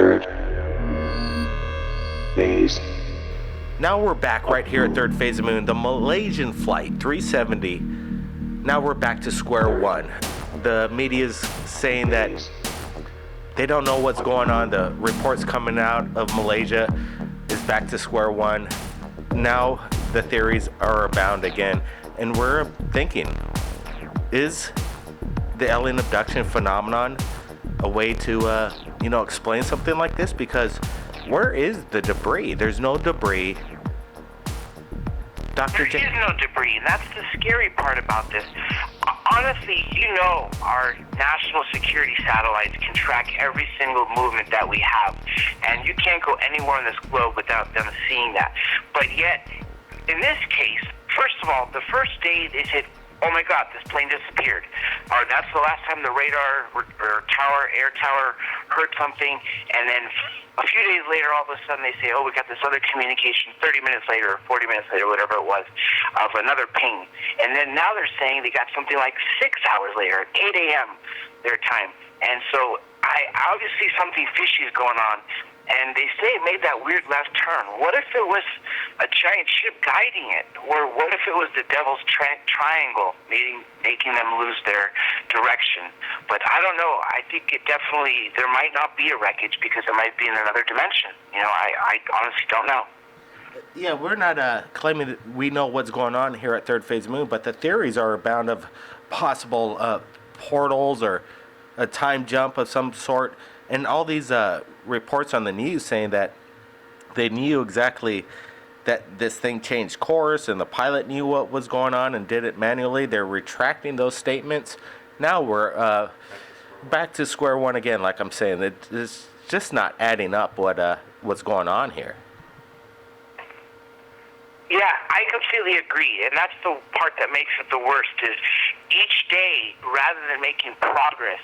third phase. Now we're back right here at third phase of the moon, the Malaysian flight 370. Now we're back to square one. The media's saying that they don't know what's going on. The reports coming out of Malaysia is back to square one. Now the theories are abound again, and we're thinking, is the alien abduction phenomenon a way to explain something like this? Because where is the debris? There's no debris. There is no debris, and that's the scary part about this. Honestly, our national security satellites can track every single movement that we have, and you can't go anywhere on this globe without them seeing that. But yet, in this case, first of all, the first day they said, oh my God, this plane disappeared. Or that's the last time the radar or air tower heard something, and then a few days later, all of a sudden, they say, oh, we got this other communication 30 minutes later or 40 minutes later, whatever it was, of another ping. And then now they're saying they got something like 6 hours later, at 8 a.m. their time. And so obviously something fishy is going on. And they say it made that weird left turn. What if it was a giant ship guiding it? Or what if it was the devil's triangle making them lose their direction? But I don't know. I think there might not be a wreckage because it might be in another dimension. I honestly don't know. Yeah, we're not claiming that we know what's going on here at third phase moon, but the theories are abound of possible portals or a time jump of some sort. And all these reports on the news saying that they knew exactly that this thing changed course and the pilot knew what was going on and did it manually. They're retracting those statements. Now we're back to square one again, like I'm saying. It's just not adding up what's going on here. Yeah, I completely agree, and that's the part that makes it the worst, is each day, rather than making progress,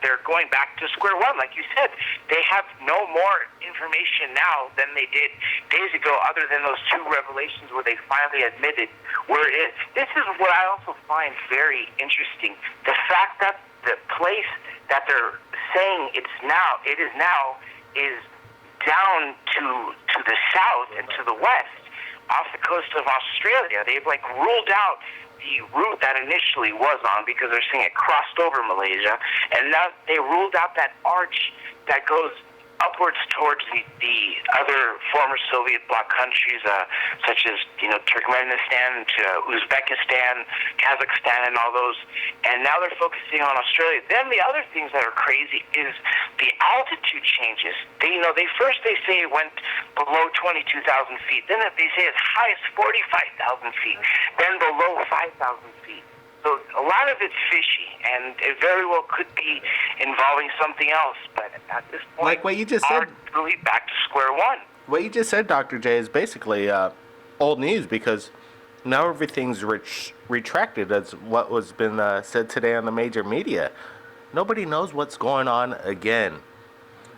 they're going back to square one, like you said. They have no more information now than they did days ago, other than those two revelations where they finally admitted where it is. This is what I also find very interesting, the fact that the place that they're saying it is now, is down to the south and to the west, off the coast of Australia. They've ruled out the route that initially was on because they're saying it crossed over Malaysia, and now they ruled out that arch that goes upwards towards the other former Soviet bloc countries, such as Turkmenistan, to Uzbekistan, Kazakhstan, and all those. And now they're focusing on Australia. Then the other things that are crazy is the altitude changes. They say it went below 22,000 feet. Then they say as high as 45,000 feet. Then below 5,000 feet. So a lot of it's fishy, and it very well could be involving something else. But at this point, like what you just said, really back to square one. What you just said, Dr. J, is basically old news, because now everything's retracted as what was been said today on the major media. Nobody knows what's going on again.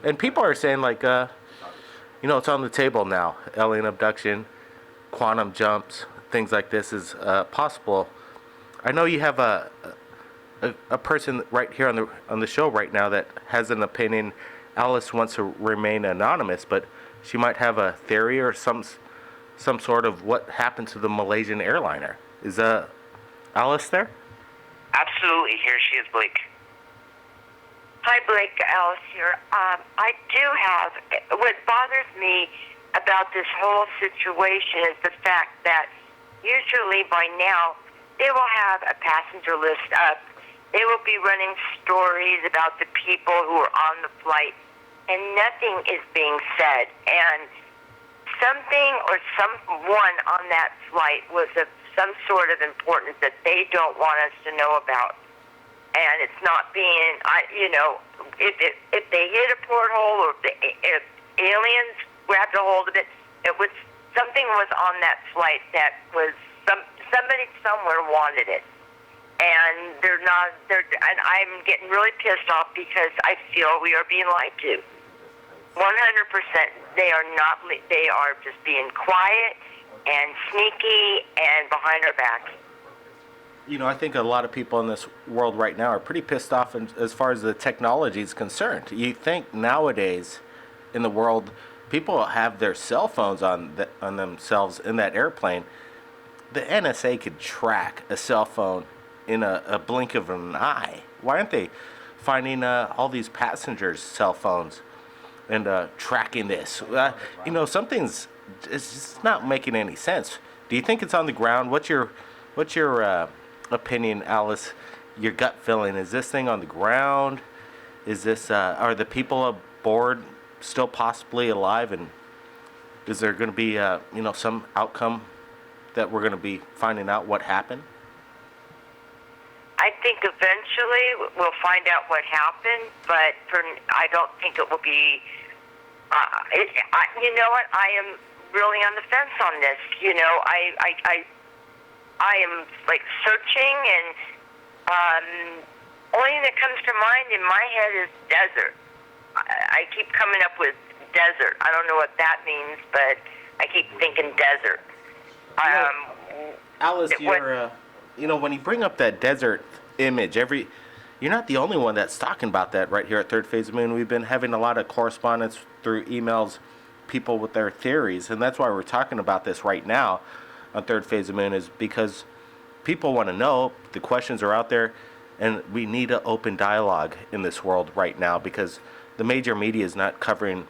And people are saying, it's on the table now. Alien abduction, quantum jumps, things like this is possible. I know you have a person right here on the show right now that has an opinion. Alice wants to remain anonymous, but she might have a theory or some sort of what happened to the Malaysian airliner. Is Alice there? Absolutely. Here she is, Blake. Hi, Blake. Alice here. I do have, what bothers me about this whole situation is the fact that usually by now they will have a passenger list up. They will be running stories about the people who are on the flight, and nothing is being said. And something or someone on that flight was of some sort of importance that they don't want us to know about. And it's not being, if they hit a porthole or if aliens grabbed a hold of it, something was on that flight that was somebody somewhere wanted it. And and I'm getting really pissed off because I feel we are being lied to. 100%. They are just being quiet and sneaky and behind our backs. I think a lot of people in this world right now are pretty pissed off as far as the technology is concerned. You think nowadays in the world, people have their cell phones on themselves in that airplane. The NSA could track a cell phone in a blink of an eye. Why aren't they finding all these passengers' cell phones and tracking this? Something's it's just not making any sense. Do you think it's on the ground? What's your opinion, Alice? Your gut feeling? Is this thing on the ground? Is this are the people aboard still possibly alive? And is there going to be some outcome that we're going to be finding out what happened? I think eventually we'll find out what happened, but I don't think it will be. You know what? I am really on the fence on this. I am like searching, and only thing that comes to mind in my head is desert. I keep coming up with desert. I don't know what that means, but I keep thinking desert. Alice, when you bring up that desert image, you're not the only one that's talking about that right here at Third Phase of Moon. We've been having a lot of correspondence through emails, people with their theories, and that's why we're talking about this right now on Third Phase of Moon, is because people want to know. The questions are out there, and we need an open dialogue in this world right now, because the major media is not covering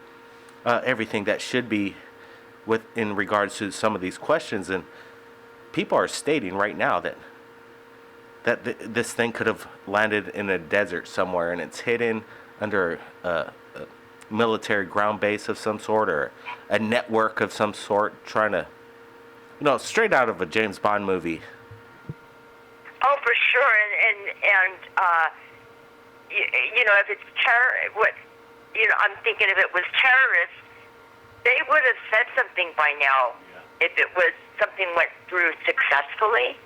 everything that should be in regards to some of these questions. And people are stating right now that this thing could have landed in a desert somewhere, and it's hidden under a military ground base of some sort, or a network of some sort, trying to, straight out of a James Bond movie. Oh, for sure, and if it's I'm thinking if it was terrorists, they would have said something by now. If it was something went through successfully.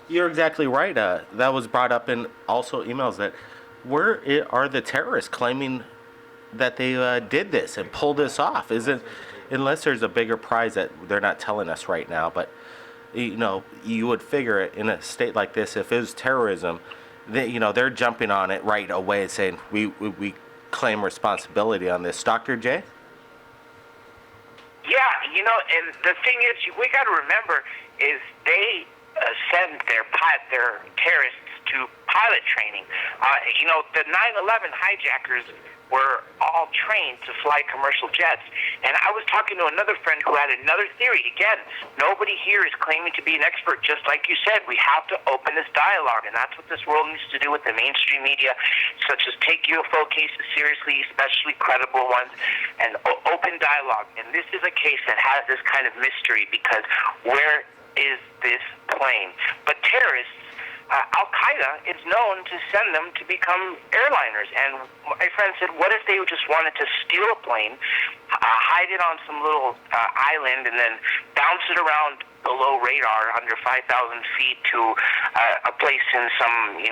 You're exactly right. That was brought up in also emails, that where are the terrorists claiming that they did this and pulled this off? Unless there's a bigger prize that they're not telling us right now. But you would figure it in a state like this, if it was terrorism, they're jumping on it right away and saying we claim responsibility on this. Dr. J? Yeah, and the thing is, we got to remember is they send their terrorists to pilot training. The 9/11 hijackers were all trained to fly commercial jets. And I was talking to another friend who had another theory. Again, nobody here is claiming to be an expert. Just like you said, we have to open this dialogue, and that's what this world needs to do with the mainstream media, such as take UFO cases seriously, especially credible ones, and open dialogue. And this is a case that has this kind of mystery, because where is this plane? But terrorists, Al-Qaeda is known to send them to become airliners. And my friend said, what if they just wanted to steal a plane, hide it on some little island, and then bounce it around below radar under 5,000 feet to a place in some,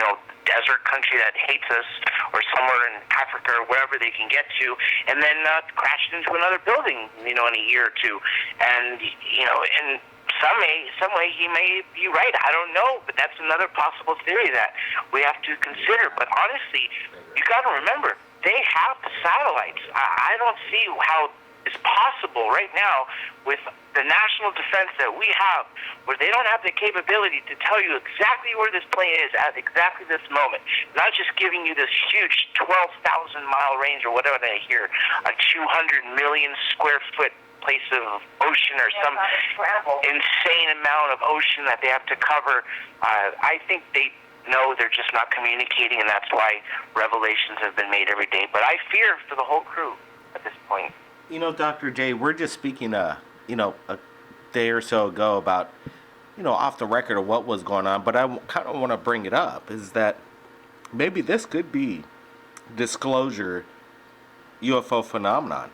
desert country that hates us, or somewhere in Africa or wherever they can get to, and then crash it into another building, in a year or two. And, and some way he may be right. I don't know, but that's another possible theory that we have to consider. But honestly, you got to remember, they have the satellites. I don't see how it's possible right now with the national defense that we have, where they don't have the capability to tell you exactly where this plane is at exactly this moment. Not just giving you this huge 12,000-mile range or whatever they hear, a 200 million square foot place of ocean or some insane amount of ocean that they have to cover. I think they know they're just not communicating, and that's why revelations have been made every day. But I fear for the whole crew at this point. Dr. J, we're just speaking, a day or so ago about, off the record of what was going on, but I kind of want to bring it up, is that maybe this could be disclosure UFO phenomenon.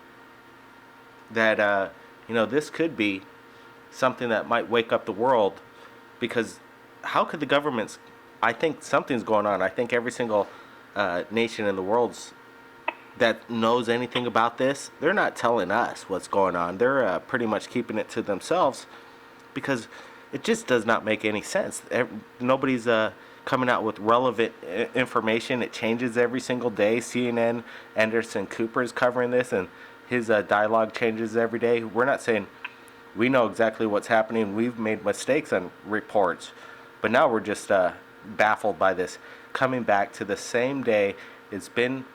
That, this could be something that might wake up the world, because how could the governments, I think something's going on. I think every single nation in the world that knows anything about this, they're not telling us what's going on. They're pretty much keeping it to themselves, because it just does not make any sense. Nobody's coming out with relevant information. It changes every single day. CNN, Anderson Cooper is covering this, and his dialogue changes every day. We're not saying we know exactly what's happening. We've made mistakes on reports, but now we're just baffled by this coming back to the same day. It's been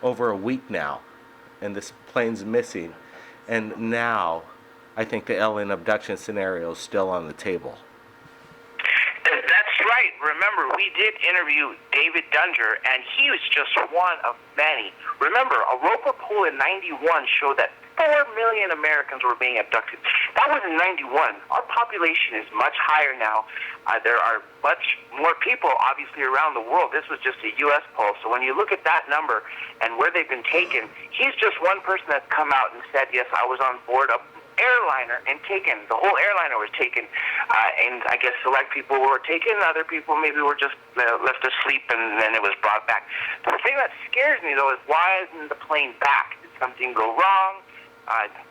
over a week now, and this plane's missing. And now, I think the alien abduction scenario is still on the table. That's right. Remember, we did interview David Dunger, and he was just one of many. Remember, a Roper poll in '91 showed that 4 million Americans were being abducted. That was in '91. Our population is much higher now. There are much more people, obviously, around the world. This was just a U.S. poll. So when you look at that number and where they've been taken, he's just one person that's come out and said, yes, I was on board a airliner and taken. The whole airliner was taken. And I guess select people were taken. Other people maybe were just left asleep, and then it was brought back. The thing that scares me, though, is why isn't the plane back? Did something go wrong?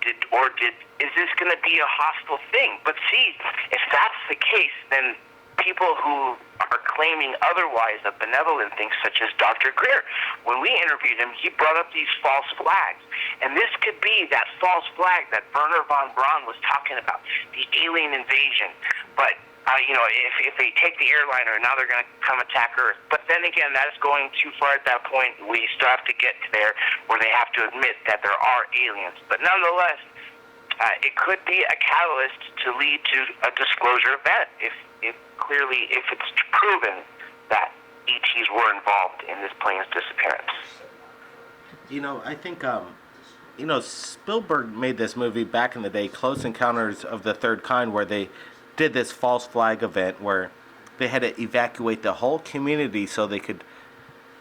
Is this going to be a hostile thing? But see, if that's the case, then people who are claiming otherwise of benevolent things, such as Dr. Greer, when we interviewed him, he brought up these false flags. And this could be that false flag that Werner von Braun was talking about, the alien invasion. But if they take the airliner, now they're going to come attack Earth. But then again, that's going too far at that point. We still have to get to there where they have to admit that there are aliens. But nonetheless, it could be a catalyst to lead to a disclosure event if it's proven that ETs were involved in this plane's disappearance. I think, Spielberg made this movie back in the day, Close Encounters of the Third Kind, where they did this false flag event where they had to evacuate the whole community so they could,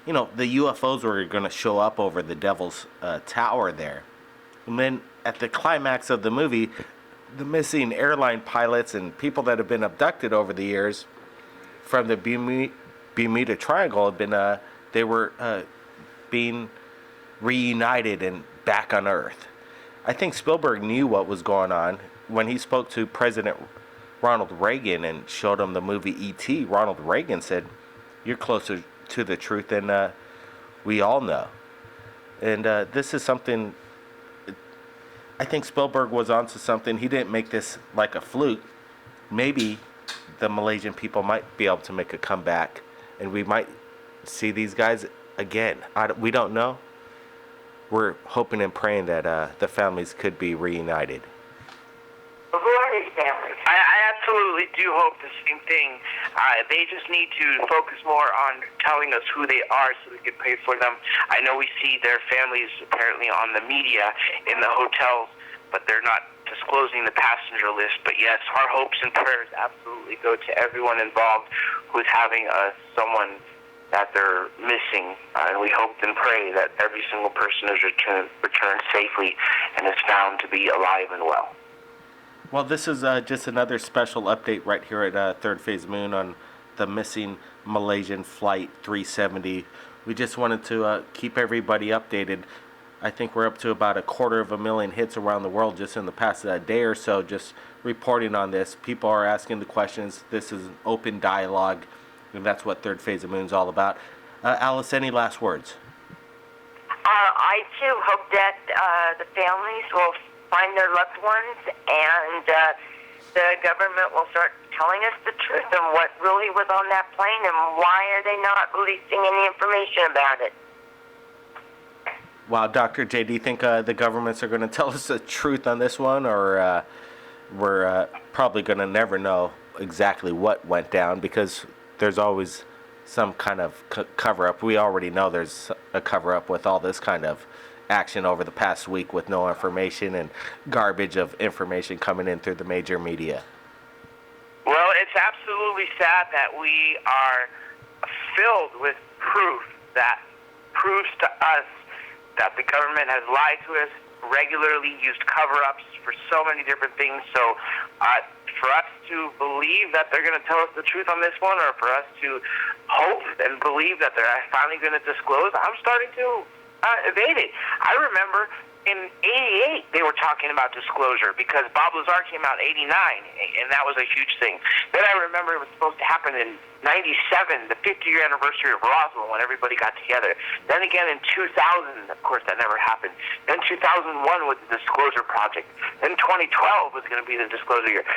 the UFOs were going to show up over the Devil's Tower there. And then at the climax of the movie, the missing airline pilots and people that have been abducted over the years from the Bermuda Triangle have been, they were being reunited and back on Earth. I think Spielberg knew what was going on when he spoke to President Ronald Reagan and showed him the movie E.T. Ronald Reagan said, "You're closer to the truth than we all know." And this is something, I think Spielberg was onto something. He didn't make this like a fluke. Maybe the Malaysian people might be able to make a comeback, and we might see these guys again. We don't know. We're hoping and praying that the families could be reunited. Who are these families? I absolutely do hope the same thing. They just need to focus more on telling us who they are so we can pray for them. I know we see their families apparently on the media in the hotels, but they're not disclosing the passenger list. But yes, our hopes and prayers absolutely go to everyone involved who's having someone that they're missing. And we hope and pray that every single person is returned safely and is found to be alive and well. Well, this is just another special update right here at Third Phase Moon on the missing Malaysian Flight 370. We just wanted to keep everybody updated. I think we're up to about 250,000 hits around the world just in the past day or so, just reporting on this. People are asking the questions. This is an open dialogue, and that's what Third Phase of Moon is all about. Alice, any last words? I too hope that the families will find their loved ones, and the government will start telling us the truth and what really was on that plane, and why are they not releasing any information about it. Wow, Dr. J, do you think the governments are going to tell us the truth on this one, or we're probably going to never know exactly what went down, because there's always some kind of cover-up. We already know there's a cover-up with all this kind of action over the past week with no information and garbage of information coming in through the major media. Well, it's absolutely sad that we are filled with proof that proves to us that the government has lied to us, regularly used cover-ups for so many different things. So for us to believe that they're going to tell us the truth on this one, or for us to hope and believe that they're finally going to disclose, I'm starting to evade it. I remember in '88 they were talking about disclosure because Bob Lazar came out in '89, and that was a huge thing. Then I remember it was supposed to happen in '97, the 50-year anniversary of Roswell, when everybody got together. Then again in 2000, of course that never happened. Then 2001 was the Disclosure Project. Then 2012 was going to be the disclosure year.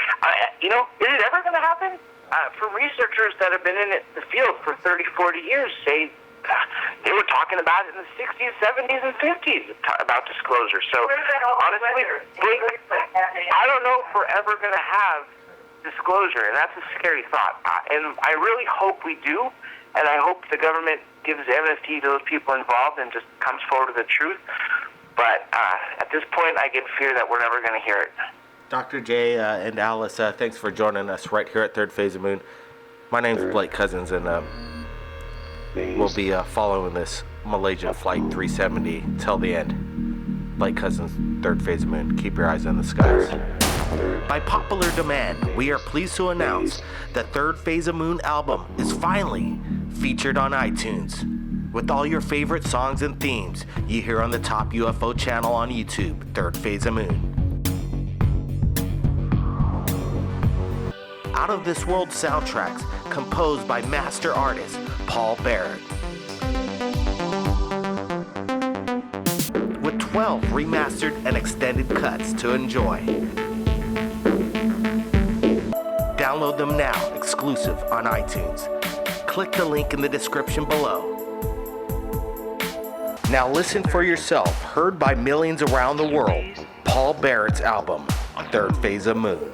Is it ever going to happen? From researchers that have been in the field for 30, 40 years say they were talking about it in the 60s, 70s, and 50s about disclosure. So honestly, I don't know if we're ever going to have disclosure, and that's a scary thought. And I really hope we do, and I hope the government gives amnesty to those people involved and just comes forward with the truth. But at this point, I get fear that we're never going to hear it. Dr. J and Alice, thanks for joining us right here at Third Phase of Moon. My name's Blake Cousins, and we'll be following this Malaysian Flight 370 till the end. Blake Cousins, Third Phase of Moon. Keep your eyes on the skies. By popular demand, we are pleased to announce the Third Phase of Moon album is finally featured on iTunes. With all your favorite songs and themes you hear on the top UFO channel on YouTube, Third Phase of Moon. Out of This World soundtracks composed by master artist Paul Barrett. With 12 remastered and extended cuts to enjoy. Download them now, exclusive on iTunes. Click the link in the description below. Now listen for yourself, heard by millions around the world, Paul Barrett's album, Third Phase of Moon.